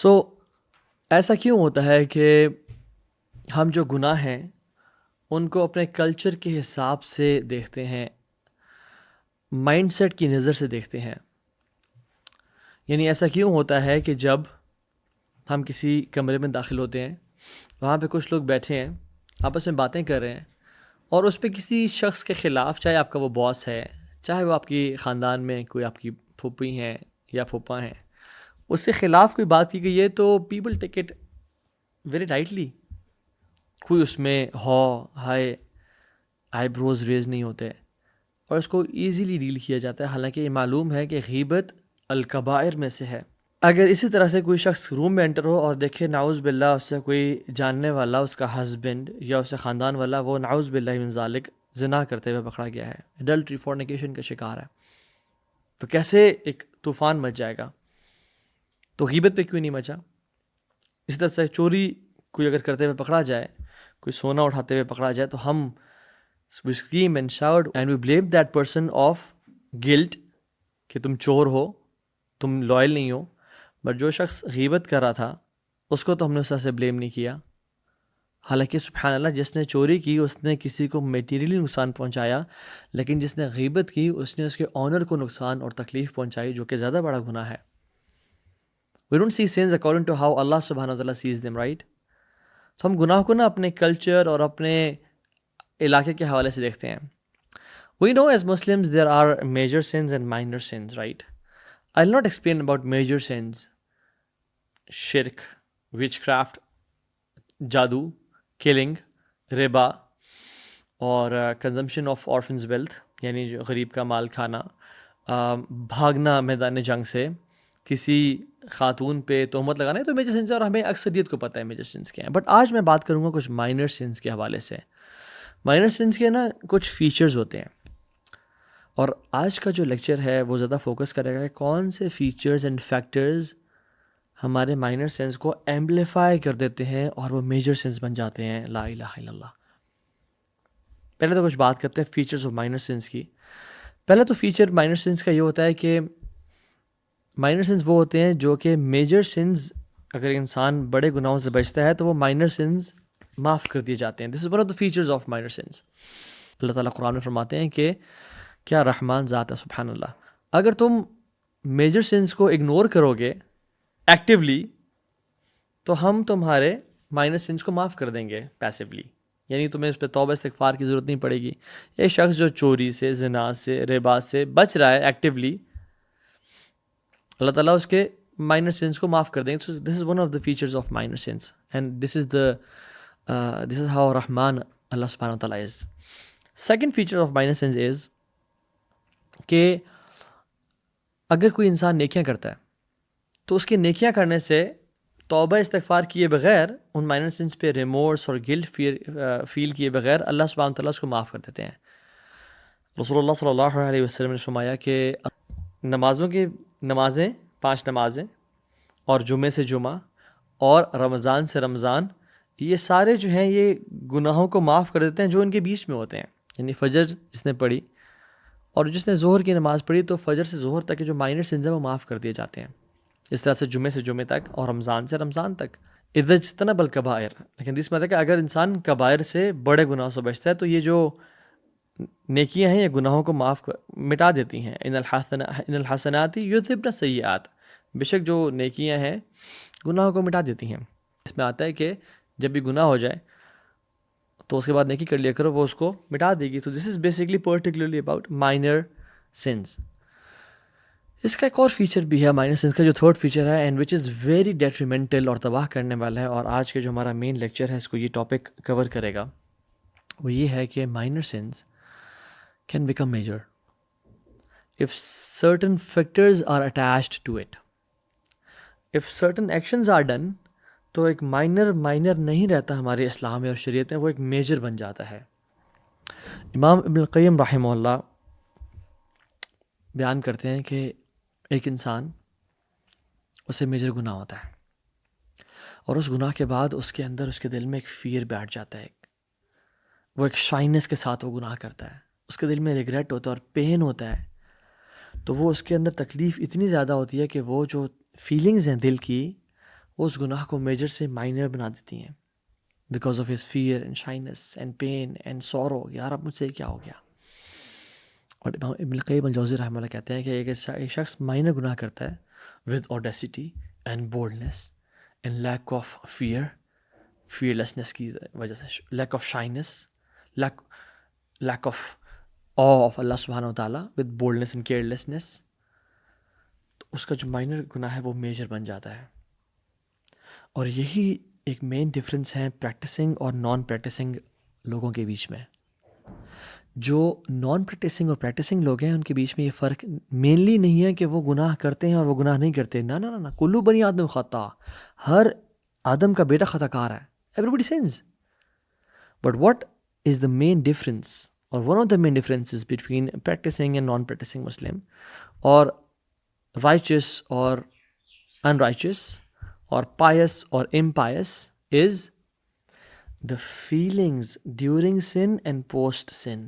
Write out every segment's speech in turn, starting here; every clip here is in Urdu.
سو ایسا کیوں ہوتا ہے کہ ہم جو گناہ ہیں ان کو اپنے کلچر کے حساب سے دیکھتے ہیں، مائنڈ سیٹ کی نظر سے دیکھتے ہیں؟ یعنی ایسا کیوں ہوتا ہے کہ جب ہم کسی کمرے میں داخل ہوتے ہیں، وہاں پہ کچھ لوگ بیٹھے ہیں، آپس میں باتیں کر رہے ہیں، اور اس پہ کسی شخص کے خلاف، چاہے آپ کا وہ باس ہے، چاہے وہ آپ کی خاندان میں کوئی آپ کی پھوپھی ہیں یا پھوپھا ہیں، اس سے خلاف کوئی بات کی گئی ہے، تو people take it very lightly. کوئی اس میں ہائے آئی بروز ریز نہیں ہوتے، اور اس کو ایزیلی ڈیل کیا جاتا ہے، حالانکہ یہ معلوم ہے کہ غیبت الکبائر میں سے ہے. اگر اسی طرح سے کوئی شخص روم میں انٹر ہو اور دیکھے نعوذ باللہ اس سے کوئی جاننے والا، اس کا ہسبینڈ یا اس سے خاندان والا، وہ نعوذ باللہ من ذالک زنا کرتے ہوئے پکڑا گیا ہے، ایڈلٹری فورنیکیشن کا شکار ہے، تو کیسے ایک طوفان مچ جائے گا؟ تو غیبت پہ کیوں نہیں مچا؟ اسی طرح سے چوری کوئی اگر کرتے ہوئے پکڑا جائے، کوئی سونا اٹھاتے ہوئے پکڑا جائے، تو ہم we scream and shout and we blame that person of guilt کہ تم چور ہو، تم لائل نہیں ہو. بٹ جو شخص غیبت کر رہا تھا اس کو تو ہم نے اس طرح سے بلیم نہیں کیا، حالانکہ سبحان اللہ جس نے چوری کی اس نے کسی کو میٹیریلی نقصان پہنچایا، لیکن جس نے غیبت کی اس نے اس کے آنر کو نقصان اور تکلیف پہنچائی، جو کہ زیادہ بڑا گناہ ہے. We don't see sins according to how Allah subhanahu wa ta'ala sees them, right? تو ہم گناہ کو نا اپنے کلچر اور اپنے علاقے کے حوالے سے دیکھتے ہیں. We know as Muslims there are major sins and minor sins, right? I'll not explain about major sins: shirk, witchcraft, جادو، killing, ربا، اور consumption of orphans' wealth، یعنی جو غریب کا مال کھانا، بھاگنا میدان جنگ سے، کسی خاتون پہ تہمت لگانا. ہے تو میجر سینس ہے، اور ہمیں اکثریت کو پتہ ہے میجر سینس کیا ہیں. بٹ آج میں بات کروں گا کچھ مائنر سینس کے حوالے سے. مائنر سینس کے نا کچھ فیچرز ہوتے ہیں، اور آج کا جو لیکچر ہے وہ زیادہ فوکس کرے گا کہ کون سے فیچرز اینڈ فیکٹرز ہمارے مائنر سینس کو ایمپلیفائی کر دیتے ہیں اور وہ میجر سینس بن جاتے ہیں. لا الہ الا اللہ. پہلے تو کچھ بات کرتے ہیں فیچرز آف مائنر سینس کی. پہلا تو فیچر مائنر سینس کا یہ ہوتا ہے کہ مائنر سینس وہ ہوتے ہیں جو کہ میجر سینس، اگر انسان بڑے گناہوں سے بچتا ہے تو وہ مائنر سینس معاف کر دیے جاتے ہیں. This is one of the features of minor sins. اللہ تعالیٰ قرآن میں فرماتے ہیں کہ کیا رحمان ذات ہے، سبحان اللہ. اگر تم میجر سینس کو اگنور کرو گے ایکٹیولی تو ہم تمہارے مائنر سینس کو معاف کر دیں گے پیسیولی، یعنی تمہیں اس پہ توبہ استغفار کی ضرورت نہیں پڑے گی. ایک شخص جو چوری سے، زنا سے، ربا سے بچ رہا ہے ایکٹیولی، اللہ تعالیٰ اس کے مائنر سینس کو معاف کر دیں گے. This is one of the features of minor sins, and this is how رحمان اللہ سبحانہ تعالیٰ is. Second feature of minor sins is کہ اگر کوئی انسان نیکیاں کرتا ہے تو اس کی نیکیاں کرنے سے توبہ استغفار کیے بغیر، ان مائنر سینس پہ ریمورس اور گلٹ فیل کیے بغیر اللہ سبحانہ تعالیٰ اس کو معاف کر دیتے ہیں. رسول اللہ صلی اللہ علیہ وسلم نے فرمایا کہ نمازیں 5 نمازیں، اور جمعے سے جمعہ، اور رمضان سے رمضان، یہ سارے جو ہیں یہ گناہوں کو معاف کر دیتے ہیں جو ان کے بیچ میں ہوتے ہیں. یعنی فجر جس نے پڑھی اور جس نے ظہر کی نماز پڑھی تو فجر سے ظہر تک کے جو مائنر سینس ہیں وہ معاف کر دیے جاتے ہیں. اس طرح سے جمعے سے جمعے تک اور رمضان سے رمضان تک. اذا اجتنب الکبائر، لیکن اس مطلب کہ اگر انسان کبائر سے، بڑے گناہوں سے بچتا ہے تو یہ جو نیکیاں ہیں یہ گناہوں کو مٹا دیتی ہیں. ان الحسنات یذہبن السیئات، بے شک جو نیکیاں ہیں گناہوں کو مٹا دیتی ہیں. اس میں آتا ہے کہ جب بھی گناہ ہو جائے تو اس کے بعد نیکی کر لیا کرو، وہ اس کو مٹا دے گی. تو this is basically particularly about minor sins. اس کا ایک اور فیچر بھی ہے مائنر سینس کا، جو تھرڈ فیچر ہے، and which is very detrimental, اور تباہ کرنے والا ہے، اور آج کے جو ہمارا مین لیکچر ہے اس کو یہ ٹاپک کور کرے گا. وہ یہ ہے کہ minor sense can become major if certain factors are attached to it. If certain actions are done تو ایک مائنر نہیں رہتا ہمارے اسلام میں اور شریعت میں، وہ ایک میجر بن جاتا ہے. امام ابن القیم رحمہ اللہ بیان کرتے ہیں کہ ایک انسان، اسے میجر گناہ ہوتا ہے، اور اس گناہ کے بعد اس کے اندر، اس کے دل میں ایک فیئر بیٹھ جاتا ہے، وہ ایک شائنس کے ساتھ وہ گناہ کرتا ہے، اس کے دل میں ریگریٹ ہوتا ہے اور پین ہوتا ہے. تو وہ اس کے اندر تکلیف اتنی زیادہ ہوتی ہے کہ وہ جو فیلنگز ہیں دل کی، اس گناہ کو میجر سے مائنر بنا دیتی ہیں because of his fear and shyness and pain and sorrow. یار اب مجھ سے کیا ہو گیا. اور ابن القیم الجوزی رحمہ اللہ کہتے ہیں کہ ایک شخص مائنر گناہ کرتا ہے with audacity and boldness and lack of fearlessness کی وجہ سے, lack of shyness, lack of of اللہ سبحانہ و تعالیٰ ود بولڈنس اینڈ کیئرلیسنس, تو اس کا جو مائنر گناہ ہے وہ میجر بن جاتا ہے. اور یہی ایک مین ڈفرینس ہے پریکٹسنگ اور نان پریکٹسنگ لوگوں کے بیچ میں. جو نان پریکٹسنگ اور پریکٹسنگ لوگ ہیں ان کے بیچ میں یہ فرق مینلی نہیں ہے کہ وہ گناہ کرتے ہیں اور وہ گناہ نہیں کرتے. نہ نہ نہ, کلو بنی آدم خطا, ہر آدم کا بیٹا خطا کار ہے. Everybody sins. But what is the main difference or one of the main differences between practising and non practising Muslim or righteous or unrighteous or pious or impious is the feelings during sin and post sin.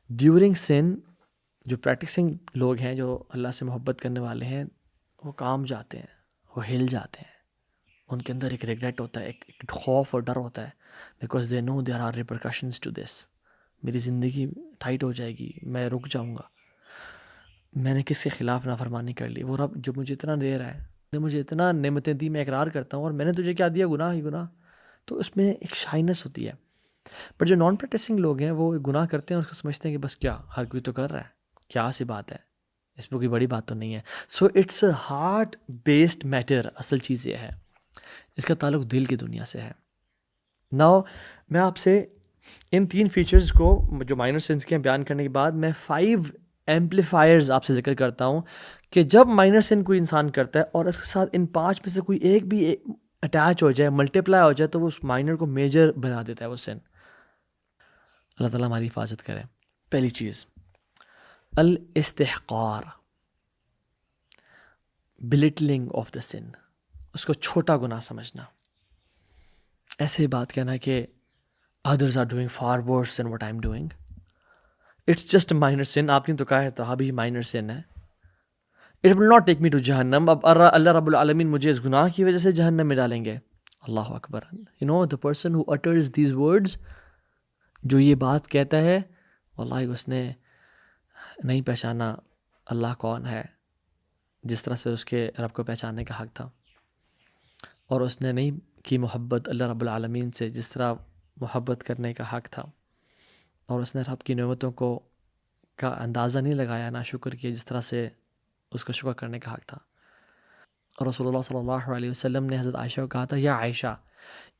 During sin جو پریکٹسنگ لوگ ہیں, جو اللہ سے محبت کرنے والے ہیں, وہ کام جاتے ہیں, وہ ہل جاتے ہیں. ان کے اندر ایک ریگریٹ ہوتا ہے, ایک خوف اور ڈر ہوتا ہے, because they know there are repercussions to this. میری زندگی ٹائٹ ہو جائے گی, میں رک جاؤں گا, میں نے کس کے خلاف نافرمانی کر لی. وہ رب جو مجھے اتنا دے رہا ہے, نے مجھے اتنا نعمتیں دی, میں اقرار کرتا ہوں, اور میں نے تجھے کیا دیا, گناہ ہی گناہ. تو اس میں ایک شائنس ہوتی ہے. بٹ جو نان پریکٹسنگ لوگ ہیں وہ گناہ کرتے ہیں اور اس کو سمجھتے ہیں کہ بس کیا, ہر کوئی تو کر رہا ہے, کیا سی بات ہے, اس میں کوئی بڑی بات تو نہیں ہے. So it's a heart based matter. اصل چیز یہ ہے, اس کا تعلق دل کی دنیا سے ہے. ناؤ میں آپ سے ان 3 فیچرز کو جو مائنر سینس کے بیان کرنے کے بعد میں 5 ایمپلیفائرز آپ سے ذکر کرتا ہوں کہ جب مائنر سین کوئی انسان کرتا ہے اور اس کے ساتھ ان 5 میں سے کوئی ایک بھی اٹیچ ہو جائے, ملٹیپلائی ہو جائے, تو وہ اس مائنر کو میجر بنا دیتا ہے وہ سن. اللہ تعالیٰ ہماری حفاظت کرے. پہلی چیز الاستحقار, بلٹلنگ آف دا سن, اس کو چھوٹا گناہ سمجھنا. ایسے بات کہنا کہ others are doing far worse than what I'm doing. It's just a minor sin. آپ نے تو کہا ہے تو ابھی minor sin ہے. It will not take me to جہنم. اب اللہ رب العالمین مجھے اس گناہ کی وجہ سے جہنم میں ڈالیں گے. اللہ اکبر. You know the person who utters these words, جو یہ بات کہتا ہے, واللہ اس نے نہیں پہچانا اللہ کون ہے جس طرح سے اس کے رب کو پہچاننے کا حق تھا, اور اس نے نہیں کی محبت اللہ رب العالمین سے جس طرح محبت کرنے کا حق تھا, اور اس نے رب کی نعمتوں کا اندازہ نہیں لگایا, نہ شکر کیا جس طرح سے اس کا شکر کرنے کا حق تھا. اور رسول اللہ صلی اللہ علیہ وسلم نے حضرت عائشہ کو کہا تھا, یا عائشہ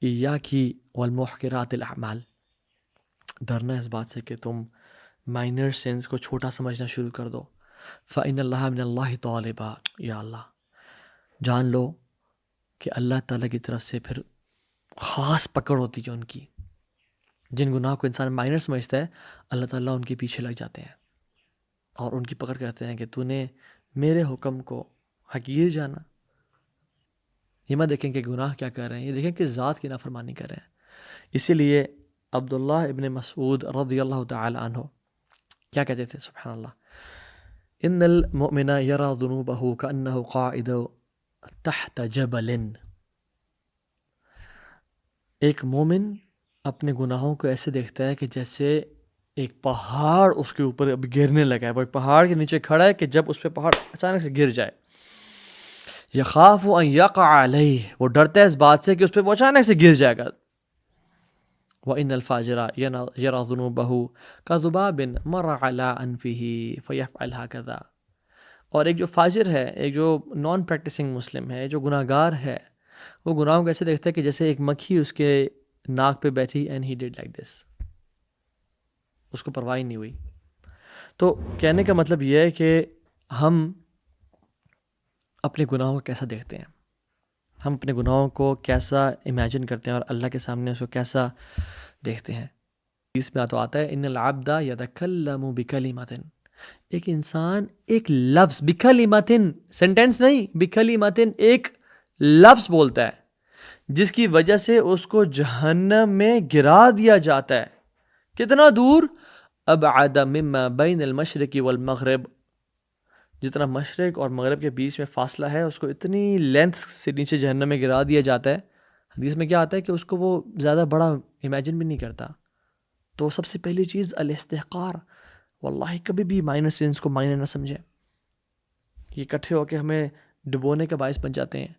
ایاکی والمحقرات الاعمال, ڈرنا اس بات سے کہ تم مائنر سینس کو چھوٹا سمجھنا شروع کر دو. فإن اللہ من اللہ طالبا, یا اللہ جان لو کہ اللہ تعالیٰ کی طرف سے پھر خاص پکڑ ہوتی ہے ان کی. جن گناہ کو انسان مائنر سمجھتا ہے, اللہ تعالیٰ ان کے پیچھے لگ جاتے ہیں اور ان کی پکڑ کرتے ہیں کہ تو نے میرے حکم کو حقیر جانا. یہ مت دیکھیں کہ گناہ کیا کر رہے ہیں, یہ دیکھیں کہ ذات کی نافرمانی کر رہے ہیں. اسی لیے عبداللہ ابن مسعود رضی اللہ تعالی عنہ کیا کہتے تھے, سبحان اللہ, ان المؤمن یرى ذنوبہ کأنہ قاعد تحت جبل. ایک مومن اپنے گناہوں کو ایسے دیکھتا ہے کہ جیسے ایک پہاڑ اس کے اوپر اب گرنے لگا ہے. وہ ایک پہاڑ کے نیچے کھڑا ہے کہ جب اس پہ پہاڑ اچانک سے گر جائے, یخاف ان یقع علیہ, وہ ڈرتا ہے اس بات سے کہ اس پہ وہ اچانک سے گر جائے گا. وَإِنَّ الْفَاجِرَ يَرَى ذُنُوبَهُ كَذُبَابٍ مَرَّ عَلَىٰ أَنْفِهِ فَيَفْعَلْ هَكَذَا. اور ایک جو فاجر ہے, ایک جو نان پریکٹسنگ مسلم ہے, جو گناہ گار ہے, وہ گناہوں کو ایسے دیکھتا ہے کہ جیسے ایک مکھی اس کے ناک پہ بیٹھی, and he did like this, اس کو پرواہ نہیں ہوئی. تو کہنے کا مطلب یہ ہے کہ ہم اپنے گناہوں کو کیسا دیکھتے ہیں, ہم اپنے گناہوں کو کیسا امیجن کرتے ہیں اور اللہ کے سامنے اس کو کیسا دیکھتے ہیں. اس میں تو آتا ہے ان العبد یتکلم بکلمۃ, ایک انسان ایک لفظ, بکلمۃ سینٹینس نہیں, بکلمۃ ایک لفظ بولتا ہے جس کی وجہ سے اس کو جہنم میں گرا دیا جاتا ہے. کتنا دور, ابعد مما بین المشرق والمغرب, جتنا مشرق اور مغرب کے بیچ میں فاصلہ ہے اس کو اتنی لینتھ سے نیچے جہنم میں گرا دیا جاتا ہے. حدیث میں کیا آتا ہے کہ اس کو وہ زیادہ بڑا امیجن بھی نہیں کرتا. تو سب سے پہلی چیز الاستحقار. واللہ کبھی بھی مائنر سینس کو مائنر نہ سمجھیں. یہ اکٹھے ہو کے ہمیں ڈبونے کا باعث بن جاتے ہیں.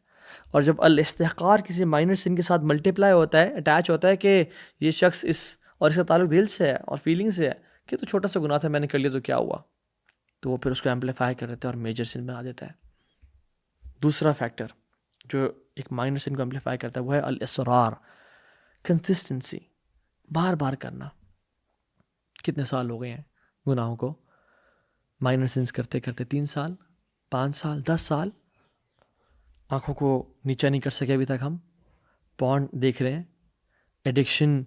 اور جب الاستحقار کسی مائنر سین کے ساتھ ملٹیپلائی ہوتا ہے، اٹیچ ہوتا ہے کہ یہ شخص اور اس کا تعلق دل سے ہے اور فیلنگ سے ہے کہ تو چھوٹا سا گناہ تھا، میں نے کر لیا تو کیا ہوا، تو وہ پھر اس کو ایمپلیفائی کر دیتا ہے اور میجر سین بنا دیتا ہے. دوسرا فیکٹر جو ایک مائنر سین کو ایمپلیفائی کرتا ہے وہ ہے الاصرار، کنسسٹنسی، بار بار کرنا. کتنے سال ہو گئے ہیں گناہوں کو مائنر سینس کرتے کرتے؟ 3 سال، 5 سال، 10 سال. آنکھوں کو نیچا نہیں کر سکے ابھی تک ہم. پورن دیکھ رہے ہیں، addiction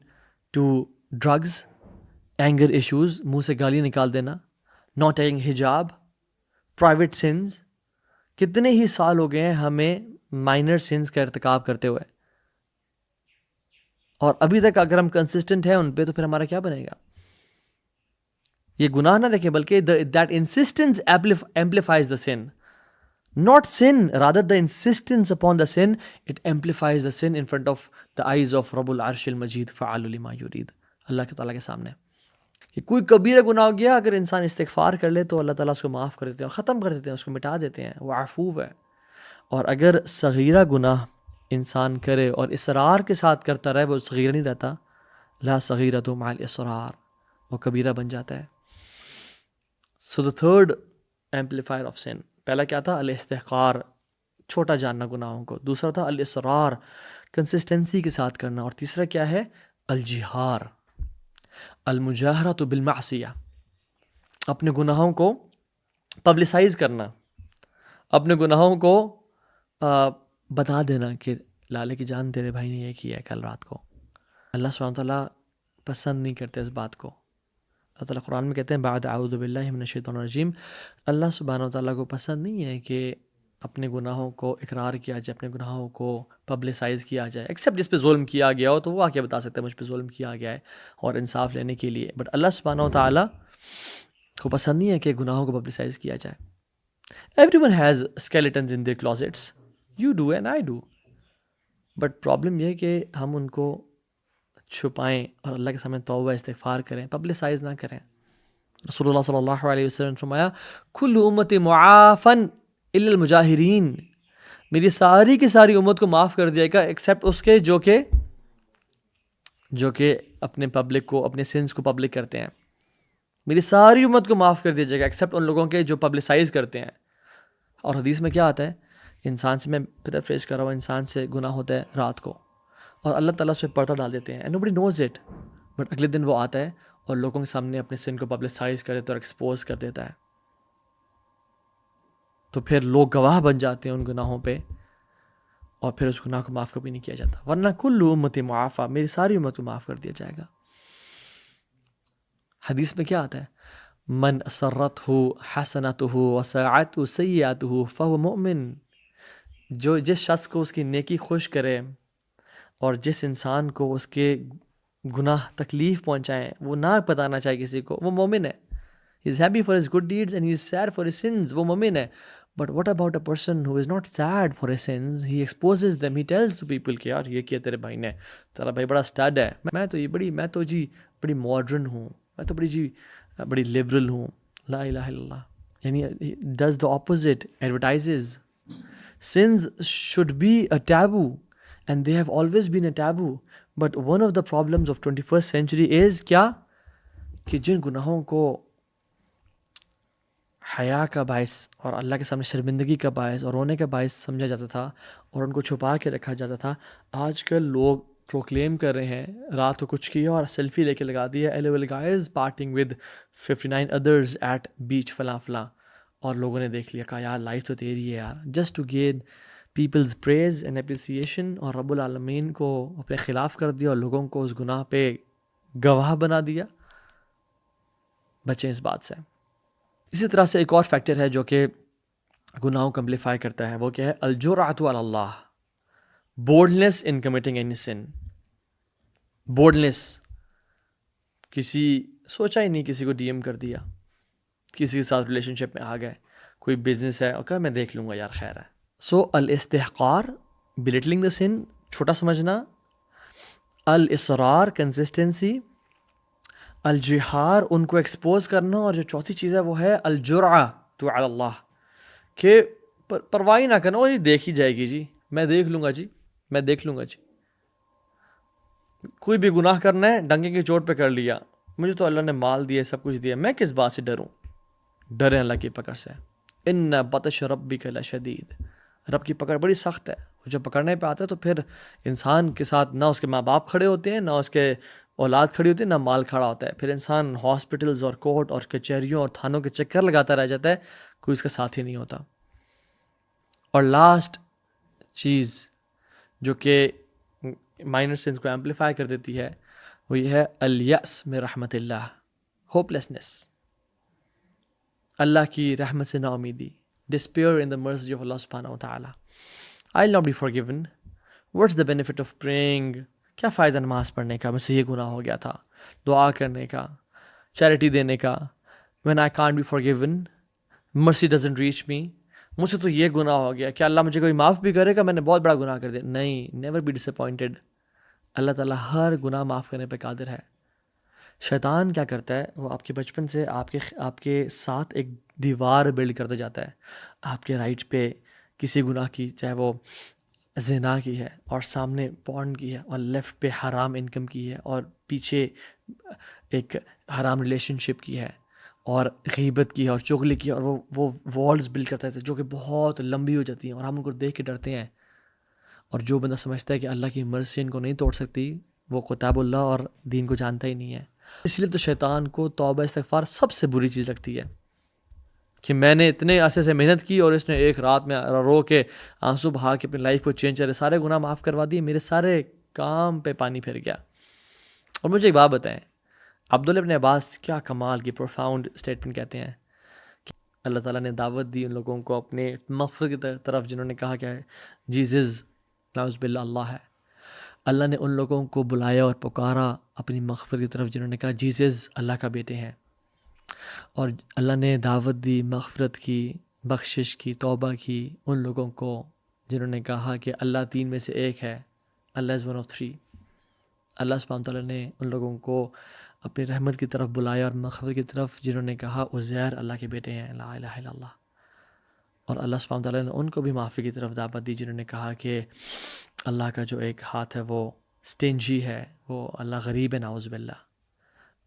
to drugs, anger issues, منہ سے گالی نکال دینا، ناٹ ٹیکنگ حجاب، پرائیویٹ سنز. کتنے ہی سال ہو گئے ہیں ہمیں مائنر سنز کا ارتکاب کرتے ہوئے، اور ابھی تک اگر ہم کنسسٹنٹ ہیں ان پہ تو پھر ہمارا کیا بنے گا؟ یہ گناہ نہ دیکھیں بلکہ that انسسٹنس amplifies the sin. Not sin, rather the insistence upon the sin, it amplifies the sin in front of the eyes of Rabbul Arsh al-Majid فَعَالُ لِمَا يُرِيد. اللہ تعالیٰ کے سامنے کہ کوئی کبیرہ گناہ ہو گیا، اگر انسان استغفار کر لے تو اللہ تعالیٰ اس کو معاف کر دیتے ہیں اور ختم کر دیتے ہیں، اس کو مٹا دیتے ہیں. وہ عفو ہے. اور اگر صغیرہ گناہ انسان کرے اور اصرار کے ساتھ کرتا رہے، وہ صغیرہ نہیں رہتا. لا صغیرۃ مع الاصرار، وہ کبیرہ بن جاتا ہے. So the third amplifier of sin، پہلا کیا تھا؟ الاستحقار، چھوٹا جاننا گناہوں کو. دوسرا تھا الاصرار، کنسسٹنسی کے ساتھ کرنا. اور تیسرا کیا ہے؟ الجہار، المجاہرۃ بالمعصیہ، اپنے گناہوں کو پبلسائز کرنا، اپنے گناہوں کو بتا دینا کہ لالے کی جان تیرے بھائی نے یہ کیا ہے کل رات کو. اللہ سبحانہ وتعالیٰ پسند نہیں کرتے اس بات کو. اللہ تعالیٰ قرآن میں کہتے ہیں بعد اعوذ باللہ من الشیطان الرجیم، اللہ سبحانہ وتعالیٰ کو پسند نہیں ہے کہ اپنے گناہوں کو اقرار کیا جائے، اپنے گناہوں کو پبلسائز کیا جائے، ایکسیپٹ جس پہ ظلم کیا گیا ہو تو وہ آ کے بتا سکتے ہیں مجھ پہ ظلم کیا گیا ہے اور انصاف لینے کے لیے. بٹ اللہ سبحانہ وتعالیٰ کو پسند نہیں ہے کہ گناہوں کو پبلسائز کیا جائے. Everyone has skeletons in their closets. You do and I do. But problem یہ ہے کہ ہم ان کو چھپائیں اور اللہ کے سامنے توبہ استغفار کریں، پبلسائز نہ کریں. رسول اللہ صلی اللہ علیہ وسلم نے فرمایا کل امت معافن الا المجاہرین، میری ساری کی ساری امت کو معاف کر دیا گا ایکسیپٹ اس کے جو کہ اپنے پبلک کو، اپنے سنس کو پبلک کرتے ہیں. میری ساری امت کو معاف کر دیا جائے گا ایکسیپٹ ان لوگوں کے جو پبلسائز کرتے ہیں. اور حدیث میں کیا آتا ہے؟ انسان سے، میں پیرافریز کر رہا ہوں، انسان سے گناہ ہوتا ہے رات کو اور اللہ تعالیٰ اس پہ پردہ ڈال دیتے ہیں. nobody knows it. بٹ اگلے دن وہ آتا ہے اور لوگوں کے سامنے اپنے سن کو پبلسائز کر دیتا ہے اور ایکسپوز کر دیتا ہے. تو پھر لوگ گواہ بن جاتے ہیں ان گناہوں پہ اور پھر اس گناہ کو معاف کبھی نہیں کیا جاتا. ورنہ کل امت معافہ، میری ساری امت کو معاف کر دیا جائے گا. حدیث میں کیا آتا ہے؟ من سرتہ حسنتہ وساعتہ سیئتہ فہو مؤمن. جو جس شخص کو اس کی نیکی خوش کرے اور جس انسان کو اس کے گناہ تکلیف پہنچائیں، وہ نہ بتانا چاہے کسی کو، وہ مومن ہے. He is happy for his good deeds and he is sad for his sins. وہ مومن ہے. But what about a person who is not sad for his sins? He exposes them. He tells to people کہ یار یہ کیا تیرے بھائی نے، تیرا بھائی بڑا اسٹڈ ہے، میں تو بڑی ماڈرن ہوں، میں تو بڑی لبرل ہوں. لا الہ الا اللہ. یعنی does the opposite، advertises. Sins should be a taboo and they have always been a taboo. But one of the problems of 21st century is کیا؟ کہ جن گناہوں کو حیا کا باعث اور اللہ کے سامنے شرمندگی کا باعث اور رونے کا باعث سمجھا جاتا تھا اور ان کو چھپا کے رکھا جاتا تھا، آج کل لوگ پروکلیم کر رہے ہیں رات کو کچھ کیا اور سیلفی لے کے لگا دیا LOL guys partying with 59 others at beach فلاں فلاں، اور لوگوں نے دیکھ لیا کہا یار لائف تو تیری ہے یار. Just to gain people's praise and appreciation, اور رب العالمین کو اپنے خلاف کر دیا اور لوگوں کو اس گناہ پہ گواہ بنا دیا. بچیں اس بات سے. اسی طرح سے ایک اور فیکٹر ہے جو کہ گناہوں کو امپلیفائی کرتا ہے، وہ کیا ہے؟ الجرأۃ علی اللہ، بولڈنس ان کمیٹنگ اینی سن. بولڈنس، کسی سوچا ہی نہیں، کسی کو DM کر دیا، کسی کے ساتھ ریلیشن شپ میں آ گئے، کوئی بزنس ہے، اوکے میں دیکھ لوں گا یار خیر ہے. سو الاستحقار بلٹلنگ دا سن، چھوٹا سمجھنا. الاصرار کنسسٹنسی. الجہار ان کو ایکسپوز کرنا. اور جو چوتھی چیز ہے وہ ہے الجرعہ تو علی اللہ، کہ پرواہ نہ کرنا، وہ جی دیکھ ہی جائے گی جی، میں دیکھ لوں گا جی، میں دیکھ لوں گا جی. کوئی بھی گناہ کرنا ہے ڈنگے کی چوٹ پہ کر لیا، مجھے تو اللہ نے مال دیا، سب کچھ دیا، میں کس بات سے ڈروں. ڈریں اللہ کی پکڑ سے. ان بطش ربک لشدید، رب کی پکڑ بڑی سخت ہے. وہ جب پکڑنے پہ آتا ہے تو پھر انسان کے ساتھ نہ اس کے ماں باپ کھڑے ہوتے ہیں، نہ اس کے اولاد کھڑی ہوتی ہے، نہ مال کھڑا ہوتا ہے. پھر انسان ہاسپٹلز اور کورٹ اور کچہریوں اور تھانوں کے چکر لگاتا رہ جاتا ہے، کوئی اس کا ساتھی نہیں ہوتا. اور لاسٹ چیز جو کہ مائنر سینس کو ایمپلیفائی کر دیتی ہے وہ یہ ہے الیأس من رحمت اللہ، ہوپ لیسنس، اللہ کی رحمت سے نا امیدی. despair in the mercy of Allah subhanahu wa ta'ala. I'll not be forgiven. What's the benefit of praying? کیا فائدہ نماز پڑھنے کا، مجھ سے یہ گناہ ہو گیا تھا، دعا کرنے کا، چیریٹی دینے کا. when I can't be forgiven, mercy doesn't reach me. مجھ سے تو یہ گناہ ہو گیا، کیا اللہ مجھے کوئی معاف بھی کرے گا؟ میں نے بہت بڑا گناہ کر دیا. نہیں، never be disappointed. اللہ تعالیٰ ہر گناہ معاف کرنے پہ قادر ہے. شیطان کیا کرتا ہے، وہ آپ کے بچپن سے آپ کے ساتھ ایک دیوار بلڈ کرتا جاتا ہے. آپ کے رائٹ پہ کسی گناہ کی، چاہے وہ زنا کی ہے، اور سامنے پورن کی ہے، اور لیفٹ پہ حرام انکم کی ہے، اور پیچھے ایک حرام ریلیشن شپ کی ہے، اور غیبت کی ہے، اور چغلی کی ہے. اور وہ والز بلڈ کرتا ہے جو کہ بہت لمبی ہو جاتی ہیں، اور ہم ان کو دیکھ کے ڈرتے ہیں. اور جو بندہ سمجھتا ہے کہ اللہ کی مرضی ان کو نہیں توڑ سکتی، وہ کتاب اللہ اور دین کو جانتا ہی نہیں ہے. اس لیے تو شیطان کو توبہ استغفار سب سے بری چیز لگتی ہے، کہ میں نے اتنے عرصے سے محنت کی اور اس نے ایک رات میں رو کے آنسو بہا کے اپنی لائف کو چینج کرے، سارے گناہ معاف کروا دیے، میرے سارے کام پہ پانی پھر گیا. اور مجھے ایک بات بتائیں، عبداللہ ابن عباس کیا کمال کی پروفاؤنڈ اسٹیٹمنٹ کہتے ہیں کہ اللہ تعالیٰ نے دعوت دی ان لوگوں کو اپنے مغفرت کی طرف، جنہوں نے کہا کیا ہے جیزز نعوذ باللہ اللہ ہے. اللہ نے ان لوگوں کو بلایا اور پکارا اپنی مغفرت کی طرف جنہوں نے کہا جیزز اللہ کا بیٹے ہیں. اور اللہ نے دعوت دی مغفرت کی، بخشش کی، توبہ کی ان لوگوں کو جنہوں نے کہا کہ اللہ تین میں سے ایک ہے، اللہ از ون آف تھری. اللہ سبحانہ تعالیٰ نے ان لوگوں کو اپنی رحمت کی طرف بلایا اور مغفرت کی طرف جنہوں نے کہا عزیر اللہ کے بیٹے ہیں، لا الہ الا اللہ. اور اللہ سبحانہ تعالیٰ نے ان کو بھی معافی کی طرف دعوت دی جنہوں نے کہا کہ اللہ کا جو ایک ہاتھ ہے وہ سٹینجی ہے، وہ اللہ غریب ہے، نعوذ باللہ.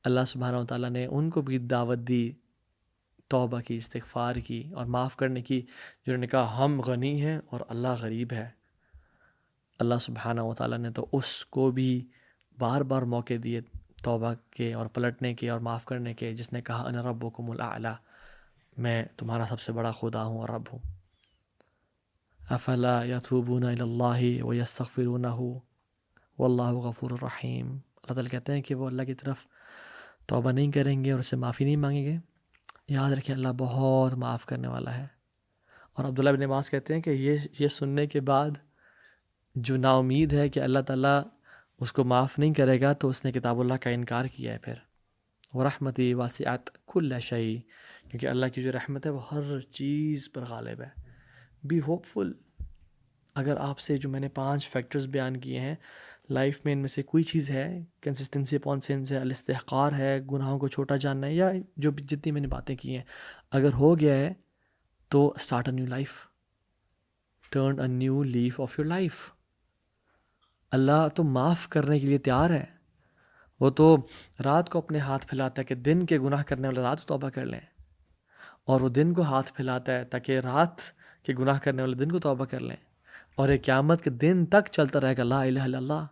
اللہ سبحانہ و تعالیٰ نے ان کو بھی دعوت دی توبہ کی، استغفار کی اور معاف کرنے کی، جنہوں نے کہا ہم غنی ہیں اور اللہ غریب ہے. اللہ سبحانہ و تعالیٰ نے تو اس کو بھی بار بار موقع دیے توبہ کے اور پلٹنے کے اور معاف کرنے کے، جس نے کہا انا ربکم الاعلی، میں تمہارا سب سے بڑا خدا ہوں اور رب ہوں. افلا یتوبون الی اللہ ویستغفرونہ واللہ غفور الرحیم. اللہ تعالیٰ کہتے ہیں کہ وہ اللہ کی طرف توبہ نہیں کریں گے اور اس سے معافی نہیں مانگیں گے. یاد رکھیں اللہ بہت معاف کرنے والا ہے. اور عبداللہ بن عباس کہتے ہیں کہ یہ سننے کے بعد جو نا امید ہے کہ اللہ تعالیٰ اس کو معاف نہیں کرے گا، تو اس نے کتاب اللہ کا انکار کیا ہے. پھر ورحمتی واسعت کل شیء، کیونکہ اللہ کی جو رحمت ہے وہ ہر چیز پر غالب ہے. بی ہوپ فل. اگر آپ سے جو میں نے 5 فیکٹرز بیان کیے ہیں لائف میں، ان میں سے کوئی چیز ہے، کنسسٹنسی اپون سینس ہے، الاستحقار ہے، گناہوں کو چھوٹا جاننا ہے، یا جو بھی جتنی میں نے باتیں کی ہیں، اگر ہو گیا ہے تو start a new life, turn a new leaf of your life. اللہ تو معاف کرنے کے لیے تیار ہے. وہ تو رات کو اپنے ہاتھ پھیلاتا ہے کہ دن کے گناہ کرنے والے رات کو توبہ کر لیں، اور وہ دن کو ہاتھ پھیلاتا ہے تاکہ رات کے گناہ کرنے والے دن کو توبہ کر لیں. اور ایک قیامت کے دن تک چلتا رہے گا لا الہ الا اللہ.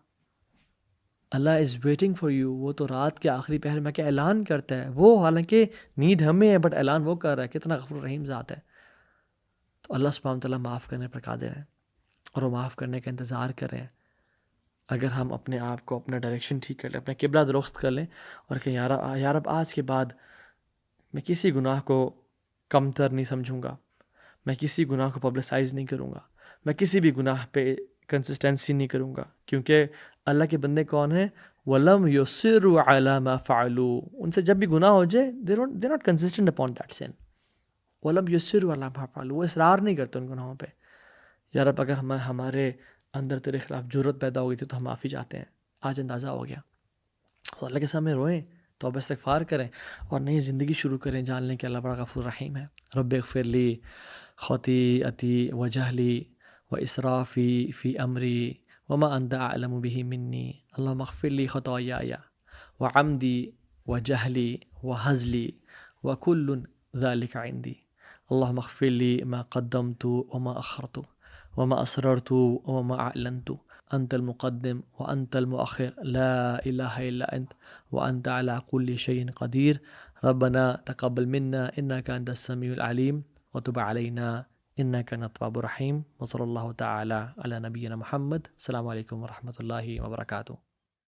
اللہ از ویٹنگ فار یو. وہ تو رات کے آخری پہر میں کیا اعلان کرتا ہے، وہ حالانکہ نیڈ ہمیں ہے بٹ اعلان وہ کر رہا ہے. کتنا غفور رحیم ذات ہے. تو اللہ سبحانہ تعالیٰ معاف کرنے پر قادر ہے، اور وہ معاف کرنے کا انتظار کر رہے ہیں. اگر ہم اپنے آپ کو، اپنا ڈائریکشن ٹھیک کر لیں، اپنا قبلہ درست کر لیں، اور کہ یا رب آج کے بعد میں کسی گناہ کو کم تر نہیں سمجھوں گا، میں کسی گناہ کو پبلسائز نہیں کروں گا، میں کسی بھی گناہ پہ کنسسٹنسی نہیں کروں گا. کیونکہ اللہ کے بندے کون ہیں؟ وَلَمْ يُصِرُّوا عَلَى مَا فَعَلُوا. ان سے جب بھی گناہ ہو جائے they're not consistent upon that sin. ولم یسروا علی ما فعلوا، وہ اصرار نہیں کرتے ان گناہوں پہ. یا رب اگر ہمارے اندر تیرے خلاف جرت پیدا ہو گئی تھی تو ہم معافی چاہتے ہیں، آج اندازہ ہو گیا. تو اللہ کے سامنے روئیں، توبہ استغفار کریں اور نئی زندگی شروع کریں، جان لیں کہ اللہ بڑا غفور رحیم ہے. رب اغفر لی خطیئتی و جہلی و اسرافی فی امری وما انت اعلم به منی اللہم اغفر لی خطایایا وعمدی وجہلی وہزلی وکل ذلک عندی اللہم اغفر لی ما قدمت وما اخرت وما اسررت وما اعلنت انت المقدم وانت المؤخر لا الہ الا انت وانت على كل شيء قدیر. ربنا تقبل منا انك انت السمیع العلیم وتب علینا انك انت التواب الرحیم. وصلی اللہ تعالی علی نبینا محمد. السلام علیکم ورحمۃ اللہ وبرکاتہ.